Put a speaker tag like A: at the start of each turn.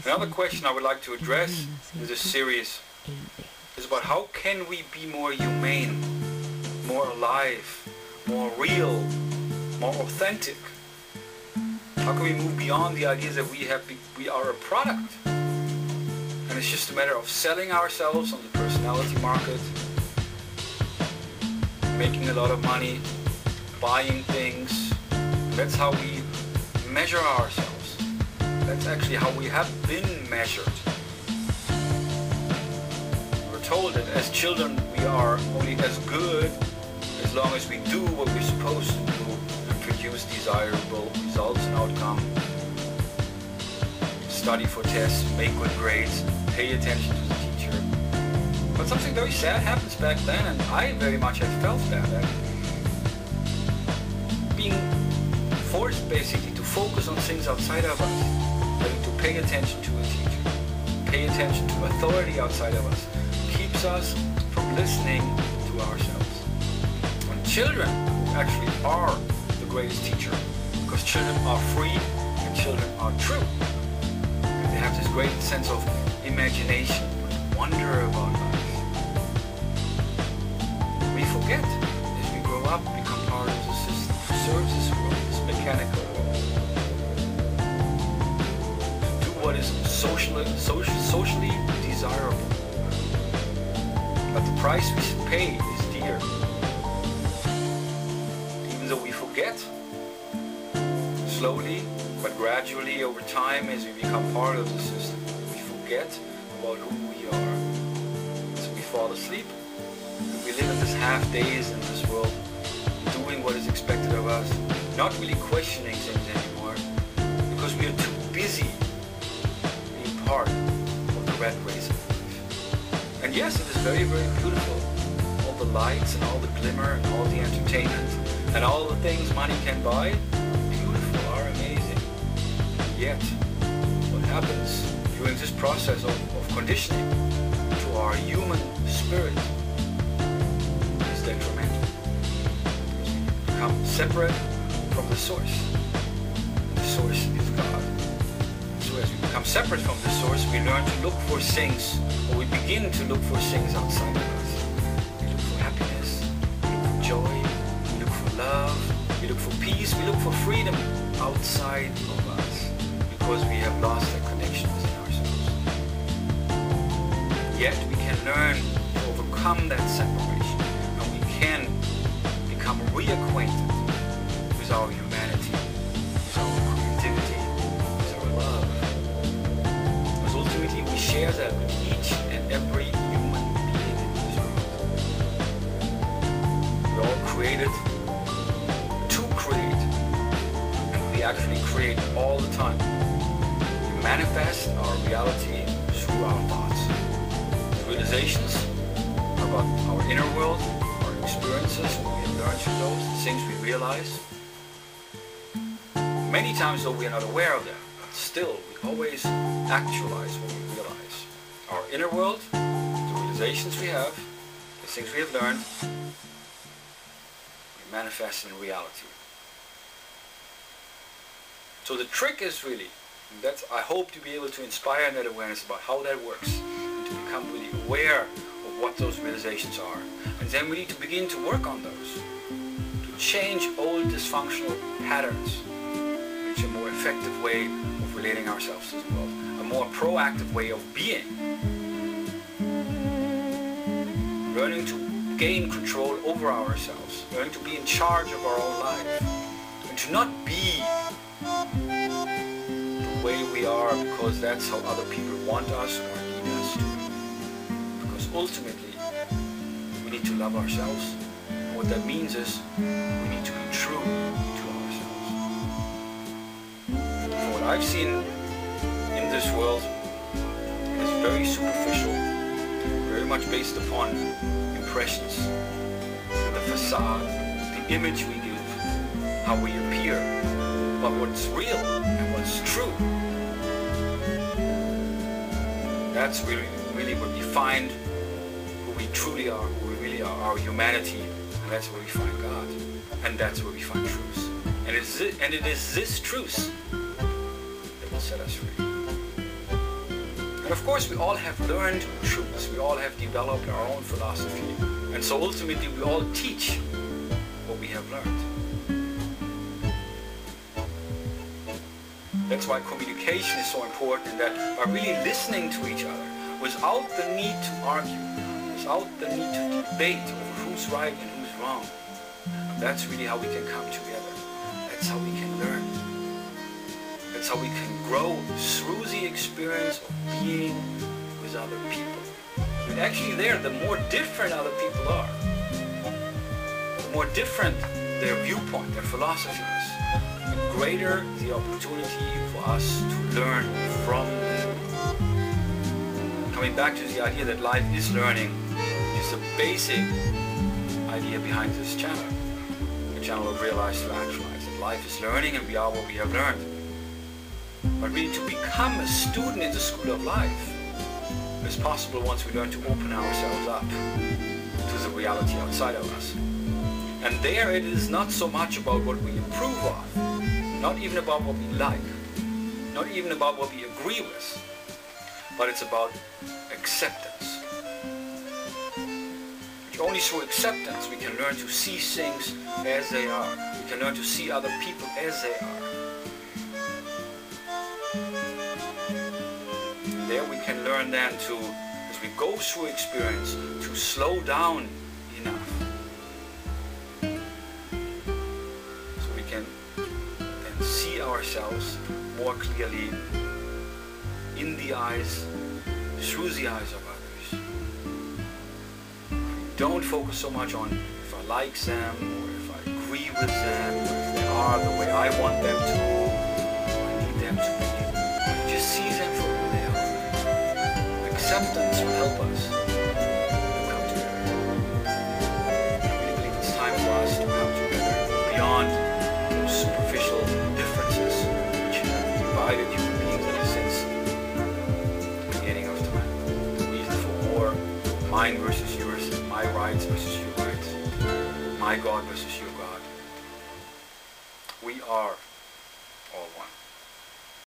A: Another question I would like to address in this series is about how can we be more humane, more alive, more real, more authentic? How can we move beyond the ideas that we are a product? And it's just a matter of selling ourselves on the personality market, making a lot of money, buying things. That's how we measure ourselves. That's actually how we have been measured. We're told that as children we are only as good as long as we do what we're supposed to do and produce desirable results and outcome. Study for tests, make good grades, pay attention to the teacher. But something very sad happens back then, and I very much have felt that. Being forced basically to focus on things outside of us, having to pay attention to a teacher, pay attention to authority outside of us, keeps us from listening to ourselves. And children actually are the greatest teacher, because children are free and children are true. They have this great sense of imagination, wonder about life. We forget as we grow up, become part of the system, serves this world, this mechanical world. To do what is socially desirable. But the price we should pay is dear. Even though we forget, slowly but gradually over time as we become part of the system, we forget about who we are. So we fall asleep. We live in this half days in this world, doing what is expected of us, not really questioning things anymore, because we are too busy being part of the rat race of life. And yes, it is very, very beautiful. All the lights and all the glimmer and all the entertainment and all the things money can buy, beautiful, are amazing. Yet, what happens during this process of conditioning to our human spirit is detrimental. We become separate from the source. The source is God. So as we become separate from the source, we learn to look for things, or we begin to look for things outside of us. We look for happiness, we look for joy, we look for love, we look for peace, we look for freedom outside of us, because we have lost that connection within ourselves. Yet we can learn to overcome that separation, and we can become reacquainted with our humanity, with our creativity, with our love. Because ultimately we share that with each and every human being in this world. We're all created to create, and we actually create all the time. We manifest our reality through our thoughts. The realizations about our inner world, our experiences, what we have learned through those, the things we realize. Many times though we are not aware of them, but still we always actualize what we realize. Our inner world, the realizations we have, the things we have learned, we manifest in reality. So the trick is really, that's, I hope to be able to inspire that awareness about how that works, and to become really aware of what those realizations are. And then we need to begin to work on those, to change old dysfunctional patterns, which is a more effective way of relating ourselves to the world, a more proactive way of being. Learning to gain control over ourselves, learning to be in charge of our own life, and to not be the way we are because that's how other people want us or need us to be. Because ultimately, we need to love ourselves. And what that means is we need to be true to ourselves. From what I've seen in this world, it is very superficial, very much based upon impressions, and the facade, the image we give, how we appear. But what's real and what's true, that's really what we find who we truly are, who we really are, our humanity, and that's where we find God, and that's where we find truth. And it is this truth that will set us free. And of course we all have learned truths, we all have developed our own philosophy, and so ultimately we all teach what we have learned. That's why communication is so important, that by really listening to each other, without the need to argue, without the need to debate over who's right and who's wrong, that's really how we can come together. That's how we can learn. That's how we can grow through the experience of being with other people. And actually the more different other people are, the more different their viewpoint, their philosophy is, the greater the opportunity for us to learn from them. Coming back to the idea that life is learning, which is the basic idea behind this channel. The channel of Realize to Actualize. That life is learning and we are what we have learned. But really to become a student in the school of life is possible once we learn to open ourselves up to the reality outside of us. And there it is not so much about what we approve of, not even about what we like, not even about what we agree with, but it's about acceptance. Only through acceptance we can learn to see things as they are. We can learn to see other people as they are. And there we can learn then to, as we go through experience, to slow down enough. So we can then see ourselves more clearly in the eyes, through the eyes of others. Don't focus so much on if I like them, or if I agree with them, or if they are the way I want them to, or I need them to be. Just see them for who they are. Acceptance will help us to come together. I really believe it's time for us to come together beyond those superficial differences which have divided human beings ever since the beginning of time. The reason for war, mine versus yours, my rights versus your rights, my God versus your God. We are all one.